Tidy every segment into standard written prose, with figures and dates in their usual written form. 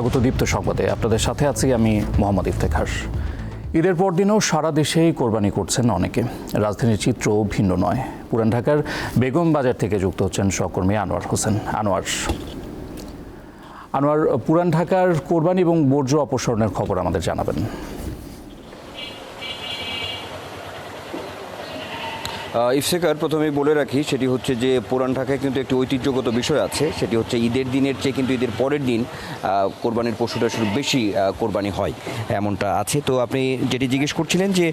স্বাগত দীপ্ত সংবাদে। আপনাদের সাথে আছি আমি মোহাম্মদ ইফতেখার। ঈদের পরদিনও সারা দেশেই কোরবানি করছেন অনেকে। রাজধানীর চিত্র ভিন্ন নয়। পুরান ঢাকার বেগম বাজার থেকে যুক্ত হচ্ছেন সহকর্মী আনোয়ার হোসেন। আনোয়ার, পুরান ঢাকার কোরবানি এবং বর্জ্য অপসারণের খবর আমাদের জানাবেন। ইফতেখার, প্রথমেই বলে রাখি সেটি হচ্ছে যে পুরান ঢাকায় কিন্তু একটি ঐতিহ্যগত বিষয় আছে। সেটি হচ্ছে ঈদের দিনের চেয়ে কিন্তু ঈদের পরের দিন কোরবানির পশুটা শুধু বেশি কোরবানি হয়, এমনটা আছে। তো আপনি যেটি জিজ্ঞেস করছিলেন যে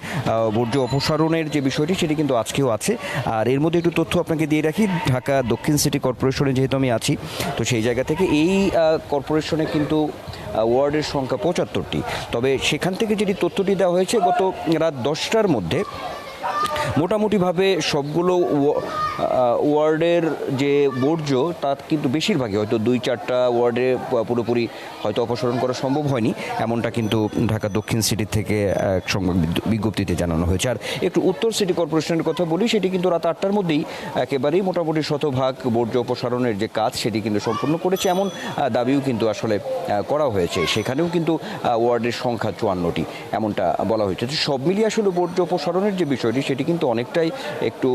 বর্জ্য অপসারণের যে বিষয়টি, সেটি কিন্তু আজকেও আছে। আর এর মধ্যে একটু তথ্য আপনাকে দিয়ে রাখি, ঢাকা দক্ষিণ সিটি কর্পোরেশনে যেহেতু আমি আছি, তো সেই জায়গা থেকে এই কর্পোরেশনে কিন্তু ওয়ার্ডের সংখ্যা ৭৫টি। তবে সেখান থেকে যেটি তথ্যটি দেওয়া হয়েছে, গত রাত 10টার মধ্যে মোটামুটিভাবে সবগুলো ওয়ার্ডের যে বর্জ্য তার কিন্তু বেশিরভাগই, হয়তো 2-4টা ওয়ার্ডে পুরোপুরি হয়তো অপসারণ করা সম্ভব হয়নি, এমনটা কিন্তু ঢাকা দক্ষিণ সিটি থেকে এক সংবাদ বিজ্ঞপ্তিতে জানানো হয়েছে। আর একটু উত্তর সিটি কর্পোরেশনের কথা বলি, সেটি কিন্তু রাত 8টার মধ্যেই একেবারেই মোটামুটি শতভাগ বর্জ্য অপসারণের যে কাজ সেটি কিন্তু সম্পূর্ণ করেছে, এমন দাবিও কিন্তু আসলে করা হয়েছে। সেখানেও কিন্তু ওয়ার্ডের সংখ্যা 54টি, এমনটা বলা হয়েছে। সব মিলিয়ে আসলে বর্জ্য অপসারণের যে বিষয়টি, সেটি কিন্তু অনেকটাই একটু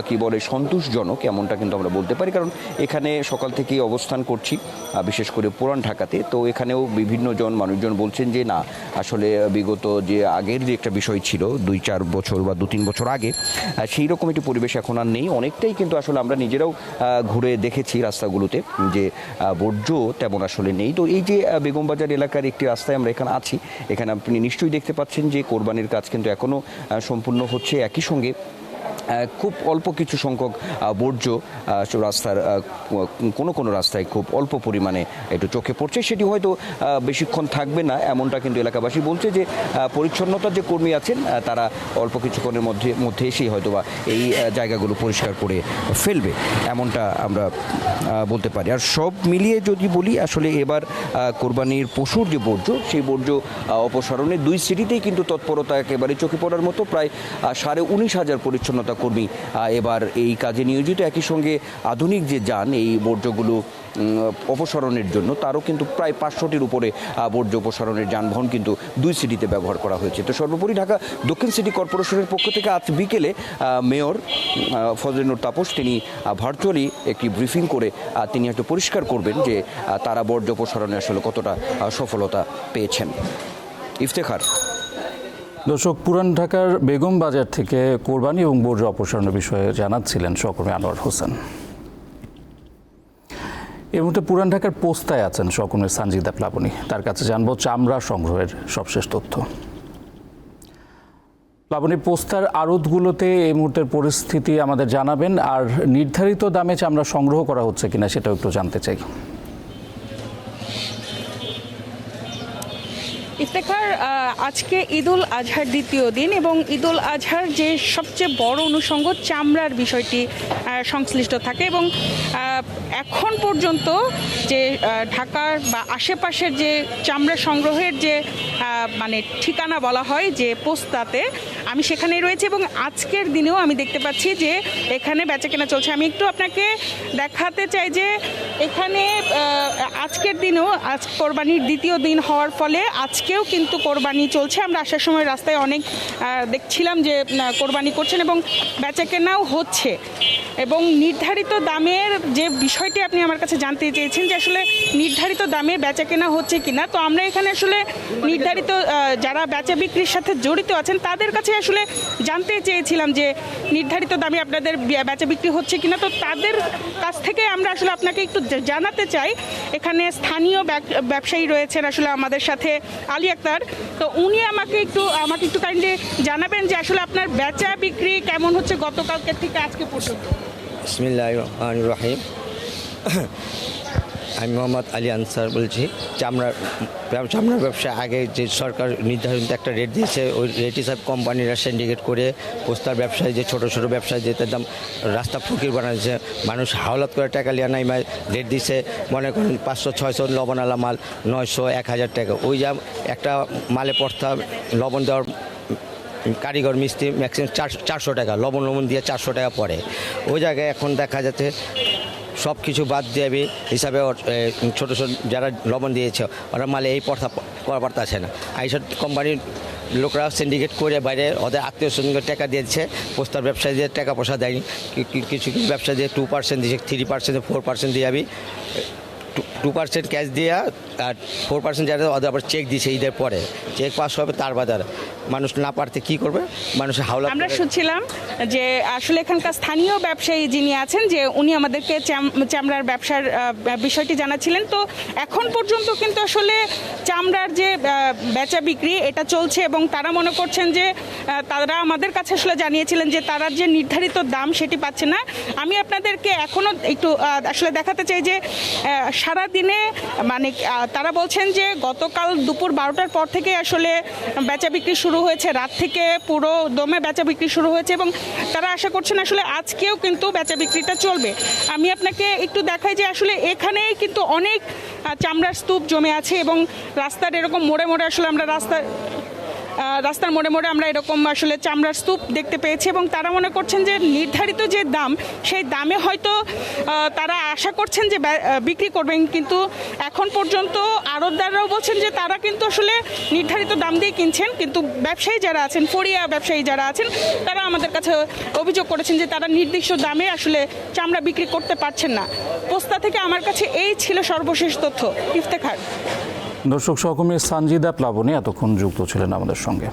কি বলে সন্তোষজনক, এমনটা কিন্তু আমরা বলতে পারি। কারণ এখানে সকাল থেকেই অবস্থান করছি, বিশেষ করে পুরান ঢাকাতে। তো এখানেও বিভিন্ন মানুষজন বলছেন যে না, আসলে বিগত যে আগের যে একটা বিষয় ছিল 2-4 বছর বা 2-3 বছর আগে, সেই রকম একটি পরিবেশ এখন আর নেই। অনেকটাই কিন্তু আসলে আমরা নিজেরাও ঘুরে দেখেছি রাস্তাগুলোতে যে বর্জ্য তেমন আসলে নেই। তো এই যে বেগমবাজার এলাকার একটি রাস্তায় আমরা এখানে আছি, এখানে আপনি নিশ্চয়ই দেখতে পাচ্ছেন যে কোরবানির কাজ কিন্তু এখনও সম্পূর্ণ হচ্ছে। একই সঙ্গে খুব অল্প কিছু সংখ্যক বর্জ্য রাস্তার কোনো রাস্তায় খুব অল্প পরিমাণে একটু চোখে পড়ছে। সেটি হয়তো বেশিক্ষণ থাকবে না, এমনটা কিন্তু এলাকাবাসী বলছে যে পরিচ্ছন্নতার যে কর্মী আছেন তারা অল্প কিছুক্ষণের মধ্যে এসেই হয়তো বা এই জায়গাগুলো পরিষ্কার করে ফেলবে, এমনটা আমরা বলতে পারি। আর সব মিলিয়ে যদি বলি, আসলে এবার কোরবানির পশুর যে বর্জ্য, সেই বর্জ্য অপসারণে 2 সিটিতেই কিন্তু তৎপরতা একেবারে চোখে পড়ার মতো। প্রায় 19,500 পরিচ্ছন্নতা কর্মী এবার এই কাজে নিয়োজিত। একই সঙ্গে আধুনিক যে যান এই বর্জ্যগুলো অপসারণের জন্য, তারও কিন্তু প্রায় 500টির উপরে বর্জ্য অপসারণের যানবাহন কিন্তু 2 সিটিতে ব্যবহার করা হয়েছে। তো সর্বোপরি ঢাকা দক্ষিণ সিটি কর্পোরেশনের পক্ষ থেকে আজ বিকেলে মেয়র ফজলে তাপস তিনি ভার্চুয়ালি একটি ব্রিফিং করে তিনি একটু পরিষ্কার করবেন যে তারা বর্জ্য অপসারণে আসলে কতটা সফলতা পেয়েছেন। ইফতেখার। দর্শক, পুরান ঢাকার বেগম বাজার থেকে কোরবানি এবং বর্জ্য অপসারণের বিষয়ে জানাচ্ছিলেন সহকর্মী আনোয়ার হোসেন। এই মুহূর্তে পুরান ঢাকার পোস্তায় আছেন সহকর্মী সানজিদা প্লাবনী। তার কাছে জানবো চামড়া সংগ্রহের সবশেষ তথ্য। প্লাবনী, পোস্তার আড়তগুলোতে এই মুহূর্তের পরিস্থিতি আমাদের জানাবেন, আর নির্ধারিত দামে চামড়া সংগ্রহ করা হচ্ছে কিনা সেটাও একটু জানতে চাই। ইফতেখার, আজকে ঈদুল আজহার দ্বিতীয় দিন এবং ঈদুল আজহার যে সবচেয়ে বড় অনুষঙ্গ চামড়ার বিষয়টি সংশ্লিষ্ট থাকে এবং এখন পর্যন্ত যে ঢাকার বা আশেপাশের যে চামড়া সংগ্রহের যে মানে ঠিকানা বলা হয় যে পোস্তাতে, আমি সেখানেই রয়েছে এবং আজকের দিনেও আমি দেখতে পাচ্ছি যে এখানে বেচাকেনা চলছে। আমি একটু আপনাকে দেখাতে চাই যে এখানে আজকের দিনেও, আজ কোরবানির দ্বিতীয় দিন হওয়ার ফলে আজকেও কিন্তু কোরবানি চলছে। আমরা আসার সময় রাস্তায় অনেক দেখছিলাম যে কোরবানি করছেন এবং বেচাকেনাও হচ্ছে। এবং নির্ধারিত দামের যে বিষয়টি আপনি আমার কাছে জানতে চেয়েছেন যে আসলে নির্ধারিত দামে বেচাকেনা হচ্ছে কিনা, তো আমরা এখানে আসলে নির্ধারিত যারা বেচা বিক্রির সাথে জড়িত আছেন তাদের কাছে আসলে জানতে চেয়েছিলাম যে নির্ধারিত দামে আপনাদের বেচা বিক্রি হচ্ছে কিনা। তো তাদের কাছ থেকে আমরা আসলে আপনাকে একটু জানাতে চাই, এখানে স্থানীয় ব্যবসায়ী রয়েছেন আসলে আমাদের সাথে, আলী আক্তার। তো উনি আমাকে একটু কাইন্ডলি জানাবেন যে আসলে আপনার বেচা বিক্রি কেমন হচ্ছে গতকালকে থেকে আজকে পর্যন্ত। বিসমিল্লাহির রহমানির রহিম। আমি মোহাম্মদ আলী আনসার বলছি। চামড়ার ব্যবসা আগে যে সরকার নির্ধারিত একটা রেট দিয়েছে, ওই রেট হিসাবে কোম্পানিরা সিন্ডিকেট করে পোস্তার ব্যবসায় যে ছোটো ব্যবসায় যে তার দাম রাস্তা ফকির বানাচ্ছে, মানুষ হাওলাত করে টাকা লিয়া নাই, রেট দিছে মনে করেন 500-600 লবণালা মাল 900-1000 টাকা। ওই যা একটা মালে পড়তে লবণ দেওয়ার কারিগর মিস্ত্রি ম্যাক্সিমাম 400 টাকা, লবণ দিয়ে 400 টাকা পড়ে। ওই জায়গায় এখন দেখা যাচ্ছে সব কিছু বাদ দেবে হিসাবে ছোটো ছোটো যারা লবণ দিয়েছে ওরা মালে এই প্রথা করা পারতেছে না। এইসব কোম্পানির লোকরা সিন্ডিকেট করে বাইরে ওদের আত্মীয় স্বজনকে টাকা দিয়েছে, পোস্টার ব্যবসায়ী দিয়ে টাকা পয়সা দেয়নি, কিছু কিছু ব্যবসা দিয়ে 2% দিয়েছে, 3%, 4% দিয়ে যাবি, 2% ক্যাশ দিয়ে আর 4% যারা ওদের আবার চেক দিয়েছে ঈদের পরে, চেক পাস হবে তার বাজার মানুষ না পারতে কি করবে, মানুষ হাওলা। আমরা শুনছিলাম যে আসলে এখানকার স্থানীয় ব্যবসায়ী যিনি আছেন যে উনি আমাদেরকে চামড়ার ব্যবসার বিষয়টি জানাচ্ছিলেন। তো এখন পর্যন্ত কিন্তু আসলে চামড়ার যে বেচা বিক্রি এটা চলছে এবং তারা মনে করছেন যে তারা আমাদের কাছে আসলে জানিয়েছিলেন যে তারা যে নির্ধারিত দাম সেটি পাচ্ছে না। আমি আপনাদেরকে এখনও একটু আসলে দেখাতে চাই যে সারা দিনে মানে তারা বলছেন যে গতকাল দুপুর 12টার পর থেকে আসলে বেচা বিক্রি শুরু হয়েছে, রাত থেকে পুরো দমে বেচা বিক্রি শুরু হয়েছে এবং তারা আশা করছেন আসলে আজকেও কিন্তু বেচা বিক্রিটা চলবে। আমি আপনাকে একটু দেখাই যে আসলে এখানেই কিন্তু অনেক চামড়ার স্তূপ জমে আছে এবং রাস্তার এরকম মোড়ে মোড়ে আসলে আমরা রাস্তার মোড়ে মোড়ে আমরা এরকম আসলে চামড়ার স্তূপ দেখতে পেয়েছি এবং তারা মনে করছেন যে নির্ধারিত যে দাম সেই দামে হয়তো তারা আশা করছেন যে বিক্রি করবেন, কিন্তু এখন পর্যন্ত আড়তদাররাও বলছেন যে তারা কিন্তু আসলে নির্ধারিত দাম দিয়ে কিনছেন, কিন্তু ব্যবসায়ী যারা আছেন, ফড়িয়া ব্যবসায়ী যারা আছেন তারা আমাদের কাছে অভিযোগ করেছেন যে তারা নির্দিষ্ট দামে আসলে চামড়া বিক্রি করতে পারছেন না। পোস্তা থেকে আমার কাছে এই ছিল সর্বশেষ তথ্য। ইফতেখার। দর্শক সহকর্মী সানজিদা প্লাবনী এতক্ষণ যুক্ত ছিলেন আমাদের সঙ্গে।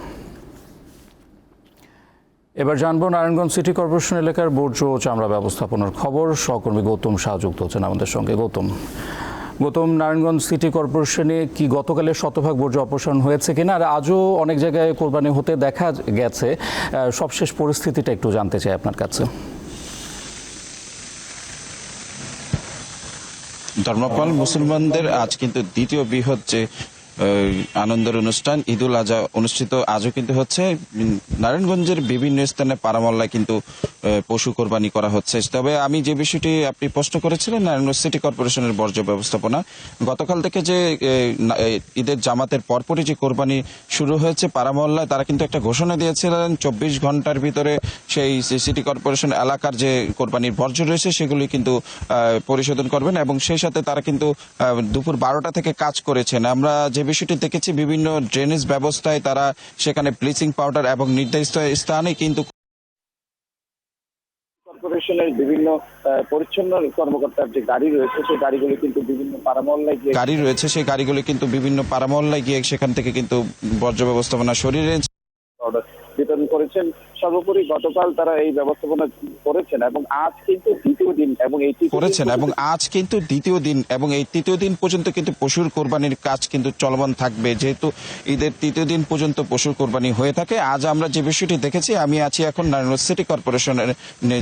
এবার জানবো নারায়ণগঞ্জ সিটি কর্পোরেশন এলাকার বর্জ্য ও চামড়া ব্যবস্থাপনার খবর। সহকর্মী গৌতম শাহ যুক্ত হচ্ছেন আমাদের সঙ্গে। গৌতম, নারায়ণগঞ্জ সিটি কর্পোরেশনে কি গতকালে শতভাগ বর্জ্য অপসারণ হয়েছে কিনা, আর আজও অনেক জায়গায় কোরবানি হতে দেখা গেছে, সবশেষ পরিস্থিতিটা একটু জানতে চাই আপনার কাছে। ধর্মপাল মুসলমানদের আজ কিন্তু দ্বিতীয় বৃহৎ যে আনন্দের অনুষ্ঠান ঈদুল আজহা অনুষ্ঠিত আজও কিন্তু হচ্ছে। নারায়ণগঞ্জের বিভিন্ন স্থানে পাড়ামহল্লায় কিন্তু পশু কোরবানি করা হচ্ছে। তবে আমি যে বিষয়টি আপনি প্রশ্ন করেছিলেন নারায়ণগঞ্জ সিটি কর্পোরেশনের বর্জ্য ব্যবস্থাপনা, গতকাল থেকে যে ঈদের জামাতের পরপরই যে কোরবানি শুরু হয়েছে পাড়ামহল্লায়, তারা কিন্তু একটা ঘোষণা দিয়েছিলেন 24 ঘন্টার ভিতরে সেই সিটি কর্পোরেশন এলাকার যে কোরবানির বর্জ্য রয়েছে সেগুলি কিন্তু পরিশোধন করবেন এবং সেই সাথে তারা কিন্তু দুপুর 12টা থেকে কাজ করেছেন। আমরা যে বিষয়টি দেখেছি বিভিন্ন ড্রেনেজ ব্যবস্থায় তারা সেখানে ব্লিচিং পাউডার এবং নির্দিষ্ট স্থানে কিন্তু কর্পোরেশনের বিভিন্ন পরিচ্ছন্ন কর্মকর্তার যে গাড়ি রয়েছে সেই গাড়িগুলি কিন্তু বিভিন্ন পাড়ামহল্লায় গিয়ে সেখান থেকে কিন্তু বর্জ্য ব্যবস্থাপনা সরিয়ে বিতরণ করেছেন। সর্বোপরি গতকাল তারা এই ব্যবস্থাপনা করেছেন এবং আজ কিন্তু দ্বিতীয় দিন এবং এই তৃতীয় দিন পর্যন্ত কিন্তু পশুর কোরবানির কাজ কিন্তু চলমান থাকবে, যেহেতু ঈদের তৃতীয় দিন পর্যন্ত পশুর কোরবানি হয়ে থাকে। আজ আমরা যে বিষয়টি দেখেছি, আমি আছি এখন নারায়ণগঞ্জ সিটি কর্পোরেশনের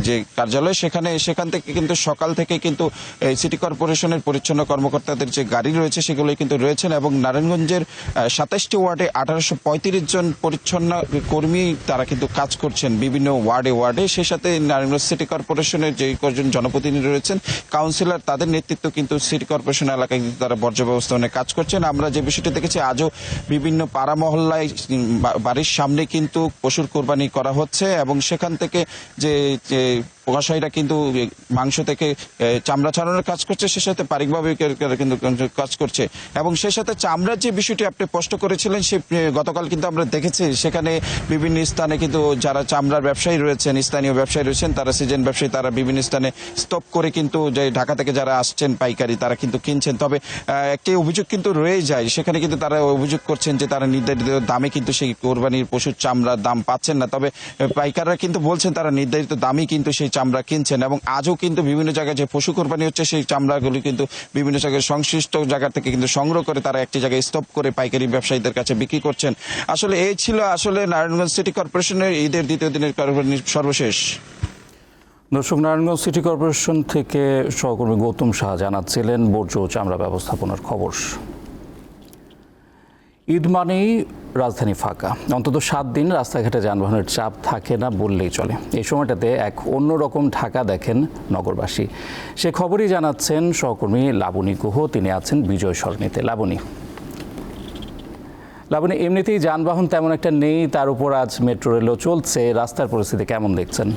যে কার্যালয়, সেখান থেকে কিন্তু সকাল থেকে কিন্তু এই সিটি কর্পোরেশনের পরিচ্ছন্ন কর্মকর্তাদের যে গাড়ি রয়েছে সেগুলো কিন্তু রয়েছেন এবং নারায়ণগঞ্জের 27টি ওয়ার্ডে 1835 জন পরিচ্ছন্ন কর্মী তারা কিন্তু কাজ করছেন বিভিন্ন ওয়ার্ডে। সেই সাথে নারায়ণগঞ্জ সিটি কর্পোরেশনের যে কয়েকজন জনপ্রতিনিধি রয়েছেন, কাউন্সিলর, তাদের নেতৃত্ব কিন্তু সিটি কর্পোরেশন এলাকায় কিন্তু তারা বর্জ্য ব্যবস্থাপনায় কাজ করছেন। আমরা যে বিষয়টি দেখেছি আজও বিভিন্ন পাড়া মহল্লায় বাড়ির সামনে কিন্তু পশুর কোরবানি করা হচ্ছে এবং সেখান থেকে যে কসাইরা কিন্তু মাংস থেকে চামড়া ছাড়ানোর কাজ করছে, সে সাথে পারিবারিকভাবে কিন্তু কাজ করছে এবং সে সাথে চামড়ার যে বিষয়টি আপনি স্পষ্ট করেছিলেন সে গতকাল কিন্তু আমরা দেখেছি সেখানে বিভিন্ন স্থানে কিন্তু যারা চামড়ার ব্যবসায়ী রয়েছেন, স্থানীয় ব্যবসায়ী রয়েছেন, তারা সিজন ব্যবসায়ী, তারা বিভিন্ন স্থানে স্তপ করে কিন্তু যে ঢাকা থেকে যারা আসছেন পাইকারি তারা কিন্তু কিনছেন। তবে একটি অভিযোগ কিন্তু রয়ে যায়, সেখানে কিন্তু তারা অভিযোগ করছেন যে তারা নির্ধারিত দামে কিন্তু সেই কোরবানির পশুর চামড়ার দাম পাচ্ছেন না। তবে পাইকাররা কিন্তু বলছেন তারা নির্ধারিত দামই কিন্তু সেই চামড়া কিনছেন এবং আজও কিন্তু বিভিন্ন জায়গায় যে পশু কোরবানি হচ্ছে সেই চামড়াগুলি কিন্তু বিভিন্ন জায়গায় সংশ্লিষ্ট জায়গা থেকে কিন্তু সংগ্রহ করে তারা একটি জায়গায় স্তপ করে পাইকারি ব্যবসায়ীদের কাছে বিক্রি করছেন। আসলে এই ছিল নারায়ণগঞ্জ সিটি কর্পোরেশনের ঈদের দ্বিতীয় দিনের কোরবানির সর্বশেষ। দর্শক, নারায়ণগঞ্জ সিটি কর্পোরেশন থেকে সহকর্মী গৌতম শাহ জানাচ্ছিলেন বর্জ্য ও চামড়া ব্যবস্থাপনার খবর। ঈদ মানেই রাজধানী ফাঁকা, অন্তত 7 দিন রাস্তাঘাটে যানবাহনের চাপ থাকে না বললেই চলে। এই সময়টাতে এক অন্যরকম ঢাকা দেখেন নগরবাসী। সে খবরই জানাচ্ছেন সহকর্মী লাবণী গুহ, তিনি আছেন বিজয় সরণিতে। লাবণী, এমনিতেই যানবাহন তেমন একটা নেই, তার উপর আজ মেট্রো রেলও চলছে, রাস্তার পরিস্থিতি কেমন দেখছেন?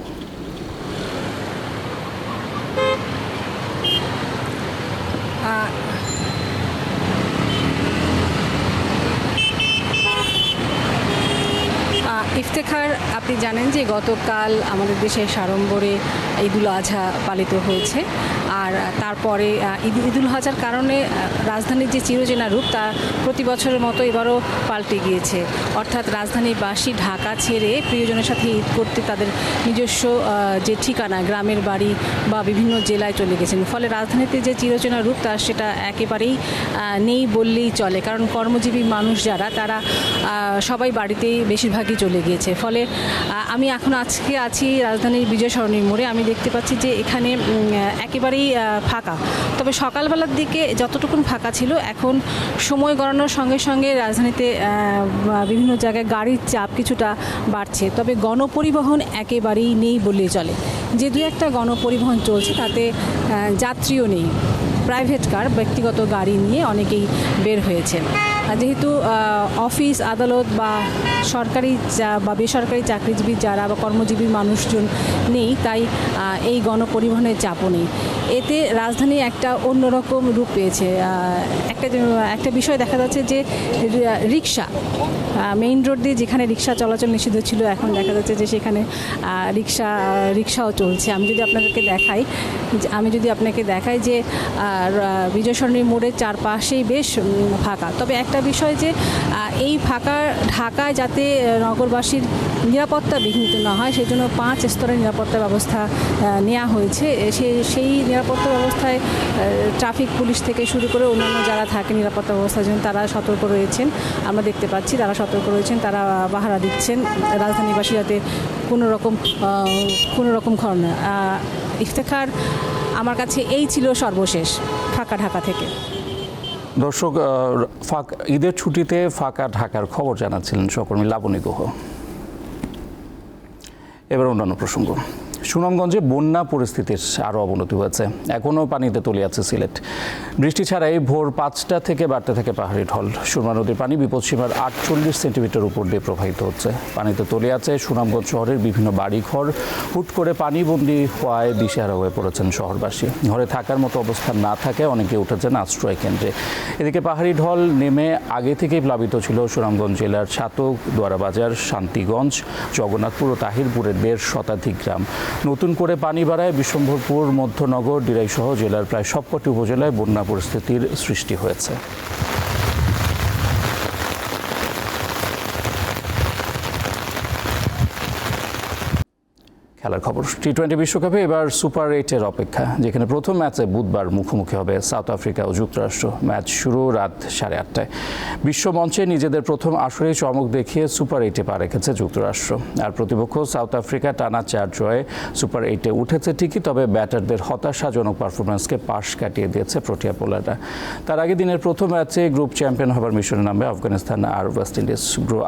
ইফতেখার, আপনি জানেন যে গতকাল আমাদের দেশে সাড়ম্বরে ঈদুল আজহা পালিত হয়েছে। আর তারপরে ঈদুল আজহার কারণে রাজধানীর যে চিরচেনা রূপ তা প্রতি বছরের মতো এবারও পাল্টে গিয়েছে। অর্থাৎ রাজধানীবাসী ঢাকা ছেড়ে প্রিয়জনের সাথে ঈদ করতে তাদের নিজস্ব যে ঠিকানা, গ্রামের বাড়ি বা বিভিন্ন জেলায় চলে গেছেন। ফলে রাজধানীতে যে চিরচেনা রূপ তা সেটা একেবারেই নেই বললেই চলে। কারণ কর্মজীবী মানুষ যারা, তারা সবাই বাড়িতেই বেশিরভাগই চলে গিয়েছে। ফলে আমি এখন আজকে আছি রাজধানীর বিজয় সরণির মোড়ে। আমি দেখতে পাচ্ছি যে এখানে একেবারেই ফাঁকা। তবে সকালবেলার দিকে যতটুকুন ফাঁকা ছিল, এখন সময় গড়ানোর সঙ্গে সঙ্গে রাজধানীতে বিভিন্ন জায়গায় গাড়ির চাপ কিছুটা বাড়ছে। তবে গণপরিবহন একেবারেই নেই বললেই চলে। যে দু একটা গণপরিবহন চলছে তাতে যাত্রীও নেই। প্রাইভেট কার, ব্যক্তিগত গাড়ি নিয়ে অনেকেই বের হয়েছেন। যেহেতু অফিস আদালত বা সরকারি বা বেসরকারি চাকরিজীবী যারা বা কর্মজীবী মানুষজন নেই, তাই এই গণপরিবহনের চাপও নেই। এতে রাজধানী একটা অন্যরকম রূপ পেয়েছে। একটা বিষয় দেখা যাচ্ছে যে রিক্সা, মেইন রোড দিয়ে যেখানে রিক্সা চলাচল নিষিদ্ধ ছিল, এখন দেখা যাচ্ছে যে সেখানে রিক্সাও চলছে। আমি যদি আপনাকে দেখাই যে বিজয় সরণির মোড়ের চারপাশেই বেশ ফাঁকা। তবে একটা বিষয় যে এই ফাঁকা ঢাকায় যাতে নগরবাসীর নিরাপত্তা বিঘ্নিত না হয়, সেই জন্য 5 স্তরের নিরাপত্তা ব্যবস্থা নেওয়া হয়েছে। সেই নিরাপত্তা ব্যবস্থায় ট্রাফিক পুলিশ থেকে শুরু করে অন্যান্য যারা থাকে নিরাপত্তা ব্যবস্থার জন্য, তারা সতর্ক রয়েছেন। আমরা দেখতে পাচ্ছি তারা সতর্ক রয়েছেন, তারা পাহারা দিচ্ছেন রাজধানীবাসী যাতে কোনো রকম ঘটনা। ইফতেখার, আমার কাছে এই ছিল সর্বশেষ ফাঁকা ঢাকা থেকে। দর্শক, ঈদের ছুটিতে ফাঁকা ঢাকার খবর জানাচ্ছিলেন সহকর্মী লাবণী গুহ। এবার অন্যান্য প্রসঙ্গ। সুনামগঞ্জে বন্যা পরিস্থিতির আরও অবনতি হয়েছে। এখনও পানিতে তলিয়ে আছে সিলেট। বৃষ্টি ছাড়াই ভোর 5টা থেকে বাড়তে থাকে পাহাড়ি ঢল। সুরমা নদীর পানি বিপদসীমার 48 সেন্টিমিটার উপর দিয়ে প্রবাহিত হচ্ছে। পানিতে তলিয়ে আছে সুনামগঞ্জ শহরের বিভিন্ন বাড়িঘর। হুট করে পানিবন্দী হওয়ায় দিশেহারা হয়ে পড়েছেন শহরবাসী। ঘরে থাকার মতো অবস্থা না থাকায় অনেকে উঠেছেন আশ্রয় কেন্দ্রে। এদিকে পাহাড়ি ঢল নেমে আগে থেকেই প্লাবিত ছিল সুনামগঞ্জ জেলার ছাতক, দোয়ারাবাজার, শান্তিগঞ্জ, জগন্নাথপুর ও তাহিরপুরের 1.5 শতাধিক গ্রাম। নতুন করে পানি বাড়ায় বিশ্বম্ভরপুর, মধ্যনগর, ডিরাইসহ জেলার প্রায় সবকটি উপজেলায় বন্যা পরিস্থিতির সৃষ্টি হয়েছে। খেলার খবর। টি-20 বিশ্বকাপে এবার সুপার 8-এর অপেক্ষা, যেখানে প্রথম ম্যাচে বুধবার মুখোমুখি হবে সাউথ আফ্রিকা ও যুক্তরাষ্ট্র। ম্যাচ শুরু রাত 8:30টায়। বিশ্বমঞ্চে নিজেদের প্রথম আসরেই চমক দেখিয়ে সুপার 8-এ পা রেখেছে যুক্তরাষ্ট্র। আর প্রতিপক্ষ সাউথ আফ্রিকা টানা 4 জয়ে সুপার 8-এ উঠেছে ঠিকই, তবে ব্যাটারদের হতাশাজনক পারফরমেন্সকে পাশ কাটিয়ে দিয়েছে প্রোটিয়া পোলাররা। তার আগে দিনের প্রথম ম্যাচে গ্রুপ চ্যাম্পিয়ন হবার মিশনে নামবে আফগানিস্তান আর ওয়েস্ট ইন্ডিজ।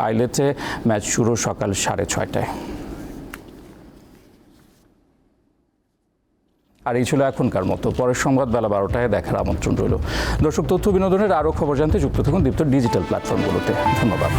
আইলেটে ম্যাচ শুরু সকাল 6:30টায়। আর এই ছিল এখনকার মতো। পরের সংবাদ বেলা 12টায় দেখার আমন্ত্রণ রইল। দর্শক, তথ্য বিনোদনের আরও খবর জানতে যুক্ত থাকুন দীপ্ত ডিজিটাল প্ল্যাটফর্মগুলোতে। ধন্যবাদ।